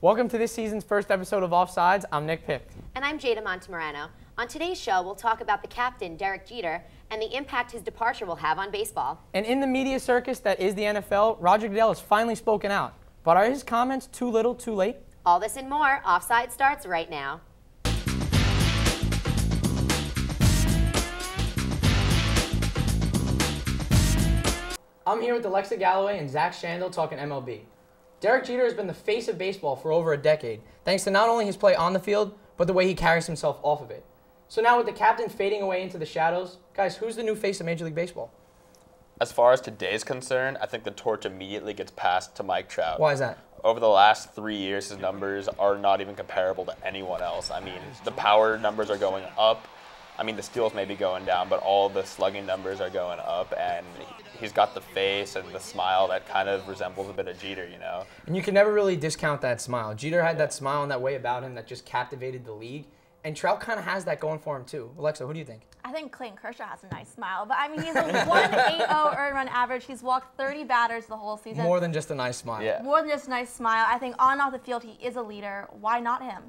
Welcome to this season's first episode of Offsides. I'm Nick Pick. And I'm Jada Montemorano. On today's show, we'll talk about the captain, Derek Jeter, and the impact his departure will have on baseball. And in the media circus that is the NFL, Roger Goodell has finally spoken out. But are his comments too little, too late? All this and more, Offside starts right now. I'm here with Alexa Galloway and Zach Shandell talking MLB. Derek Jeter has been the face of baseball for over a decade, thanks to not only his play on the field, but the way he carries himself off of it. So now with the captain fading away into the shadows, guys, who's the new face of Major League Baseball? As far as today's concerned, I think the torch immediately gets passed to Mike Trout. Why is that? Over the last 3 years, his numbers are not even comparable to anyone else. I mean, the power numbers are going up. I mean, the steals may be going down, but all the slugging numbers are going up, and he's got the face and the smile that kind of resembles a bit of Jeter, you know? And you can never really discount that smile. Jeter had that smile and that way about him that just captivated the league, and Trout kind of has that going for him too. Alexa, who do you think? I think Clayton Kershaw has a nice smile, but I mean, he's a 1.80 earned run average. He's walked 30 batters the whole season. More than just a nice smile. Yeah. More than just a nice smile. I think on and off the field, he is a leader. Why not him?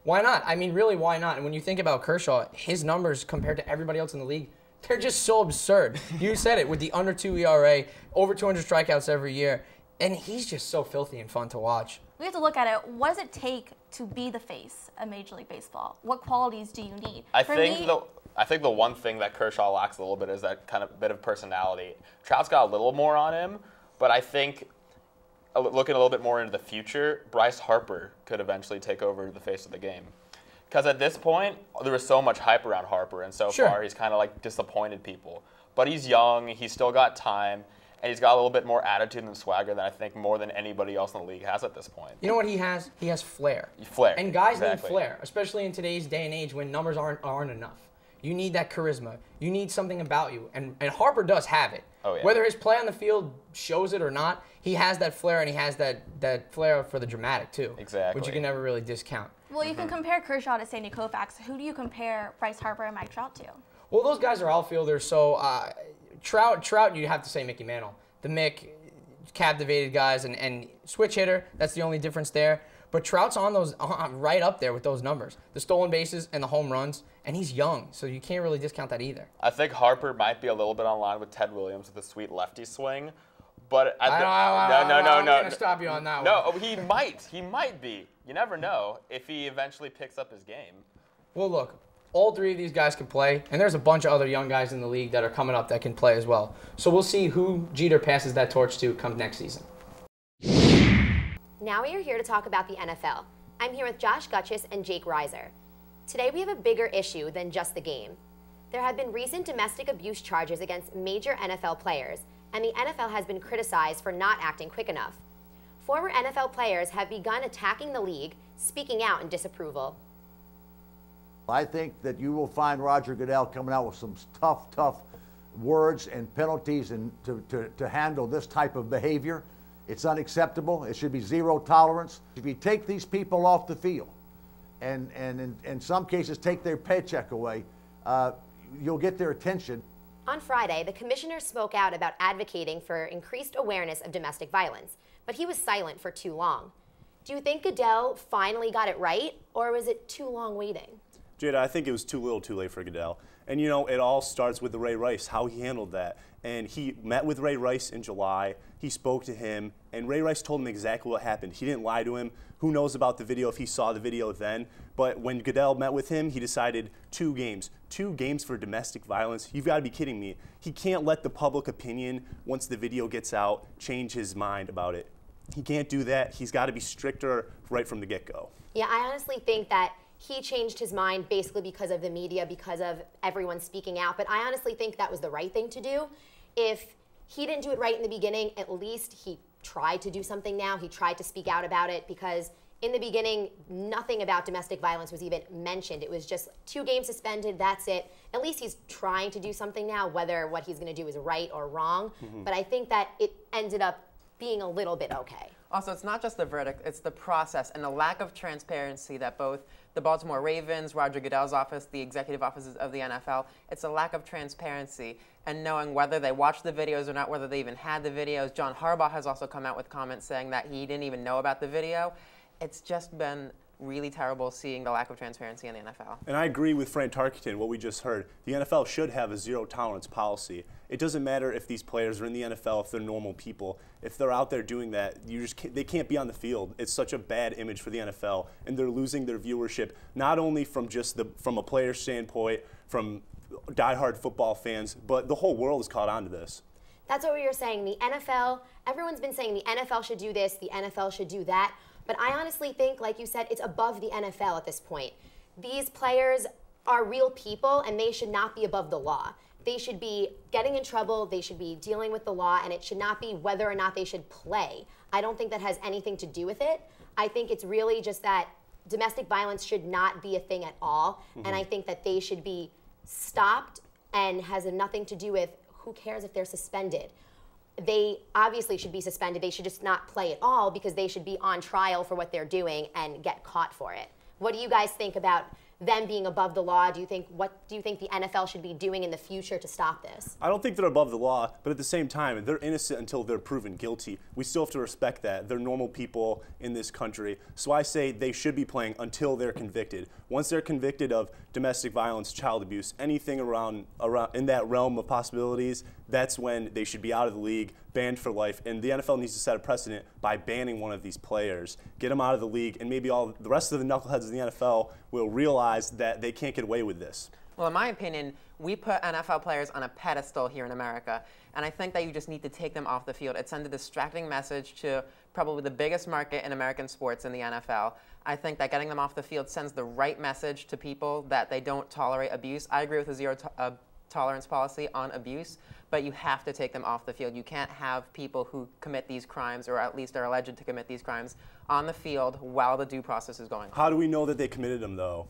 Why not? I mean, really, why not? And when you think about Kershaw, his numbers compared to everybody else in the league, they're just so absurd. You said it, with the under 2 ERA, over 200 strikeouts every year, and he's just so filthy and fun to watch. We have to look at it. What does it take to be the face of Major League Baseball? What qualities do you need? I think the one thing that Kershaw lacks a little bit is that kind of bit of personality. Trout's got a little more on him, but I think looking a little bit more into the future, Bryce Harper could eventually take over the face of the game. Because at this point, there was so much hype around Harper, and so far he's kind of like disappointed people. But he's young, he's still got time, and he's got a little bit more attitude and swagger than I think more than anybody else in the league has at this point. You know what he has? He has flair. Flair. And guys need flair, especially in today's day and age when numbers aren't enough. You need that charisma. You need something about you, and Harper does have it. Oh, yeah. Whether his play on the field shows it or not, he has that flair, and he has that flair for the dramatic too. Exactly. Which you can never really discount. Well, you can compare Kershaw to Sandy Koufax. Who do you compare Bryce Harper and Mike Trout to? Well, those guys are outfielders, so Trout, you have to say Mickey Mantle. The Mick captivated guys, and switch hitter, that's the only difference there. But Trout's on those right up there with those numbers, the stolen bases and the home runs, and he's young, so you can't really discount that either. I think Harper might be a little bit on line with Ted Williams with a sweet lefty swing, but no. I'm gonna stop you on that one. No, he might be. You never know if he eventually picks up his game. Well, look, all three of these guys can play, and there's a bunch of other young guys in the league that are coming up that can play as well. So we'll see who Jeter passes that torch to come next season. Now we are here to talk about the NFL. I'm here with Josh Gutchis and Jake Reiser. Today we have a bigger issue than just the game. There have been recent domestic abuse charges against major NFL players, and the NFL has been criticized for not acting quick enough. Former NFL players have begun attacking the league, speaking out in disapproval. I think that you will find Roger Goodell coming out with some tough words and penalties and to handle this type of behavior. It's unacceptable. It should be zero tolerance. If you take these people off the field and in some cases take their paycheck away, you'll get their attention. On Friday, the commissioner spoke out about advocating for increased awareness of domestic violence, but he was silent for too long. Do you think Goodell finally got it right, or was it too long waiting? Jada, I think it was too little too late for Goodell. And, you know, it all starts with the Ray Rice, how he handled that. And he met with Ray Rice in July. He spoke to him, and Ray Rice told him exactly what happened. He didn't lie to him. Who knows about the video if he saw the video then? But when Goodell met with him, he decided 2 games. 2 games for domestic violence? You've got to be kidding me. He can't let the public opinion, once the video gets out, change his mind about it. He can't do that. He's got to be stricter right from the get-go. Yeah, I honestly think that he changed his mind basically because of the media, because of everyone speaking out. But I honestly think that was the right thing to do. If he didn't do it right in the beginning, at least he tried to do something now. He tried to speak out about it, because in the beginning, nothing about domestic violence was even mentioned. It was just 2 games suspended, that's it. At least he's trying to do something now, whether what he's going to do is right or wrong. But I think that it ended up being a little bit okay. Also, it's not just the verdict, it's the process and the lack of transparency that both the Baltimore Ravens, Roger Goodell's office, the executive offices of the NFL, it's a lack of transparency and knowing whether they watched the videos or not, whether they even had the videos. John Harbaugh has also come out with comments saying that he didn't even know about the video. it's just been really terrible seeing the lack of transparency in the NFL. And I agree with Frank Tarkenton, what we just heard. The NFL should have a zero-tolerance policy. It doesn't matter if these players are in the NFL, if they're normal people. If they're out there doing that, they can't be on the field. It's such a bad image for the NFL, and they're losing their viewership, not only from from a player standpoint, from diehard football fans, but the whole world is caught on to this. That's what we were saying. The NFL, everyone's been saying the NFL should do this, the NFL should do that. But I honestly think, like you said, it's above the NFL at this point. These players are real people, and they should not be above the law. They should be getting in trouble, they should be dealing with the law, and it should not be whether or not they should play. I don't think that has anything to do with it. I think it's really just that domestic violence should not be a thing at all, and I think that they should be stopped and has nothing to do with who cares if they're suspended. They obviously should be suspended. They should just not play at all because they should be on trial for what they're doing and get caught for it. What do you guys think about them being above the law? What do you think the NFL should be doing in the future to stop this? I don't think they're above the law, but at the same time, they're innocent until they're proven guilty. We still have to respect that. They're normal people in this country. So I say they should be playing until they're convicted. Once they're convicted of domestic violence, child abuse, anything around in that realm of possibilities, that's when they should be out of the league, banned for life. And the NFL needs to set a precedent by banning one of these players, get them out of the league, and maybe all the rest of the knuckleheads in the NFL will realize that they can't get away with this. Well, in my opinion, we put NFL players on a pedestal here in America, and I think that you just need to take them off the field. It sends a distracting message to probably the biggest market in American sports in the NFL. I think that getting them off the field sends the right message to people that they don't tolerate abuse. I agree with a zero-tolerance policy on abuse, but you have to take them off the field. You can't have people who commit these crimes, or at least are alleged to commit these crimes, on the field while the due process is going on. How do we know that they committed them, though?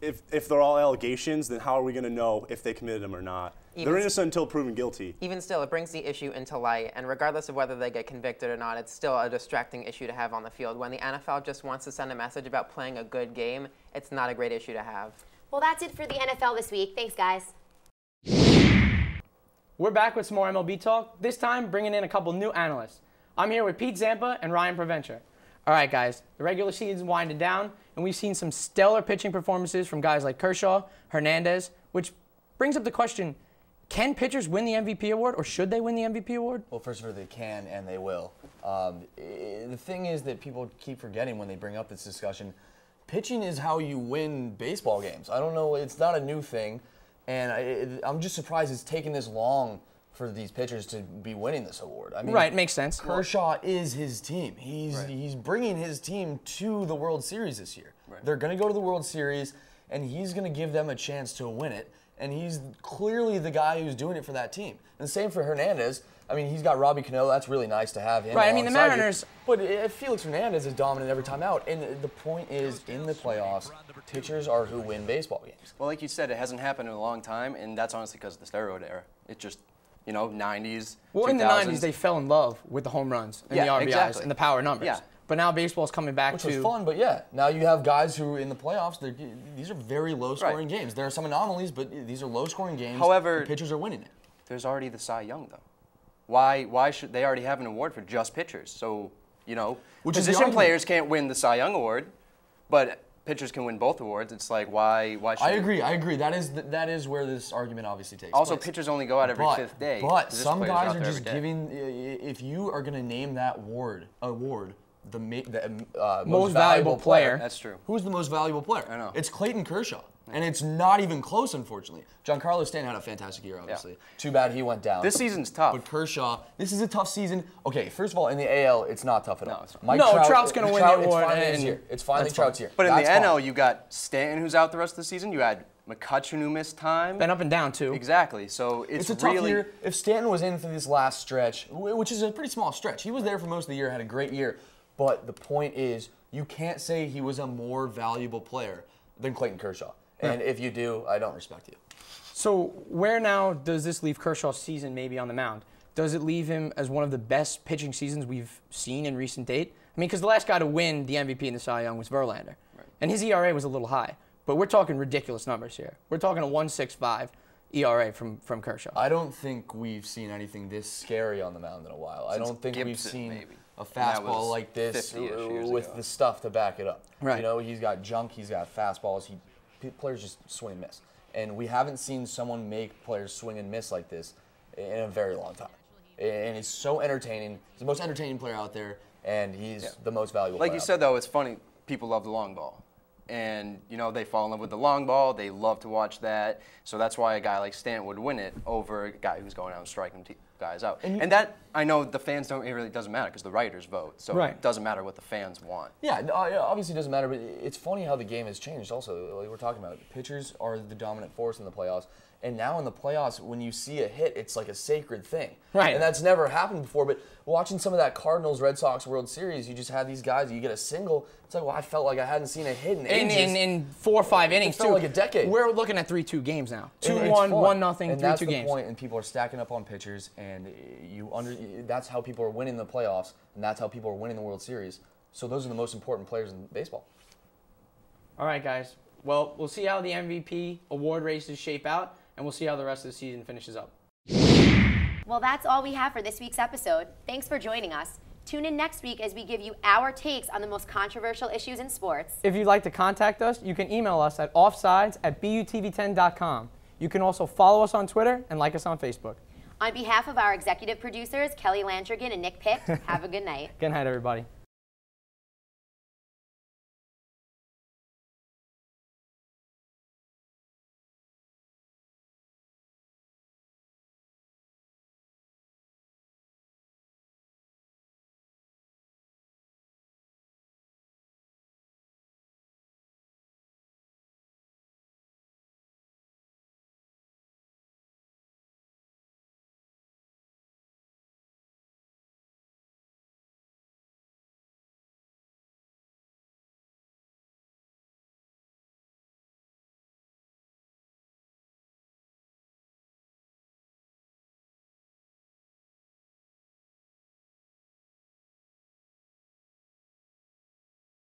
If they're all allegations, then how are we going to know if they committed them or not? They're innocent until proven guilty. Even still, it brings the issue into light, and regardless of whether they get convicted or not, it's still a distracting issue to have on the field. When the NFL just wants to send a message about playing a good game, it's not a great issue to have. Well, that's it for the NFL this week. Thanks, guys. We're back with some more MLB talk, this time bringing in a couple new analysts. I'm here with Pete Zampa and Ryan Preventure. All right, guys, the regular season's winding down, and we've seen some stellar pitching performances from guys like Kershaw, Hernandez, which brings up the question, can pitchers win the MVP award, or should they win the MVP award? Well, first of all, they can and they will. The thing is that people keep forgetting when they bring up this discussion, pitching is how you win baseball games. I don't know, it's not a new thing, and I'm just surprised it's taken this long for these pitchers to be winning this award. I mean, right, makes sense. Kershaw is his team. He's bringing his team to the World Series this year. Right. They're going to go to the World Series, and he's going to give them a chance to win it. And he's clearly the guy who's doing it for that team. And the same for Hernandez. I mean, he's got Robbie Cano. That's really nice to have him. Right. I mean, the Mariners. But Felix Hernandez is dominant every time out. And the point is, in the playoffs, pitchers are who win baseball games. Well, like you said, it hasn't happened in a long time, and that's honestly because of the steroid era. It just, 90s. Well, 2000s. in the 90s, they fell in love with the home runs and the RBIs exactly. and the power numbers. Yeah. But now baseball's coming back Which to... was fun, but yeah. Now you have guys who, in the playoffs, these are very low-scoring games. There are some anomalies, but these are low-scoring games. However, the pitchers are winning it. There's already the Cy Young, though. Why should they already have an award for just pitchers? So, position players can't win the Cy Young award, but pitchers can win both awards. It's like, why should I agree. That is where this argument obviously takes also, place. pitchers only go out every fifth day. But some guys are just giving, if you are going to name that award, the most valuable player. That's true. Who's the most valuable player? I know. It's Clayton Kershaw. And it's not even close, unfortunately. Giancarlo Stanton had a fantastic year, obviously. Yeah. Too bad he went down. This season's tough. But Kershaw, this is a tough season. Okay, first of all, in the AL, it's not tough at all. It's not. Trout's going to win the award. It's finally Trout's year. But in the NL, you got Stanton, who's out the rest of the season. You had McCutchen, who missed time. Been up and down, too. Exactly. So it's a tough year. If Stanton was in for this last stretch, which is a pretty small stretch, he was there for most of the year, had a great year. But the point is, you can't say he was a more valuable player than Clayton Kershaw. And if you do, I don't respect you. So where now does this leave Kershaw's season maybe on the mound? Does it leave him as one of the best pitching seasons we've seen in recent date? I mean, because the last guy to win the MVP in the Cy Young was Verlander. Right. And his ERA was a little high. But we're talking ridiculous numbers here. We're talking a 1.65 ERA from Kershaw. I don't think we've seen anything this scary on the mound in a while. I don't think we've seen a was fastball like this 50-ish years with ago. the stuff to back it up. Right. You know, he's got junk, he's got fastballs. Players just swing and miss. And we haven't seen someone make players swing and miss like this in a very long time. And it's so entertaining. He's the most entertaining player out there, and he's the most valuable Like player you out said, though, it's funny. People love the long ball. And, you know, they fall in love with the long ball. They love to watch that. So that's why a guy like Stanton would win it over a guy who's going out and striking guys out. And that, I know the fans don't, it really doesn't matter because the writers vote. So Right. it doesn't matter what the fans want. Yeah, obviously it doesn't matter, but it's funny how the game has changed also. Like we're talking about, pitchers are the dominant force in the playoffs. And now in the playoffs, when you see a hit, it's like a sacred thing. Right. And that's never happened before. But watching some of that Cardinals-Red Sox World Series, you just have these guys, you get a single. It's like, well, I felt like I hadn't seen a hit in ages. In 4 or 5 innings, felt too. like a decade. We're looking at 3-2 games now. And 2-1, it's fun. 1-0, and 3-2 that's the games. point, and people are stacking up on pitchers, and that's how people are winning the playoffs, and that's how people are winning the World Series. So those are the most important players in baseball. All right, guys. Well, we'll see how the MVP award races shape out, and we'll see how the rest of the season finishes up. Well, that's all we have for this week's episode. Thanks for joining us. Tune in next week as we give you our takes on the most controversial issues in sports. If you'd like to contact us, you can email us at offsides@butv10.com. You can also follow us on Twitter and like us on Facebook. On behalf of our executive producers, Kelly Landrigan and Nick Pick, have a good night. Good night, everybody.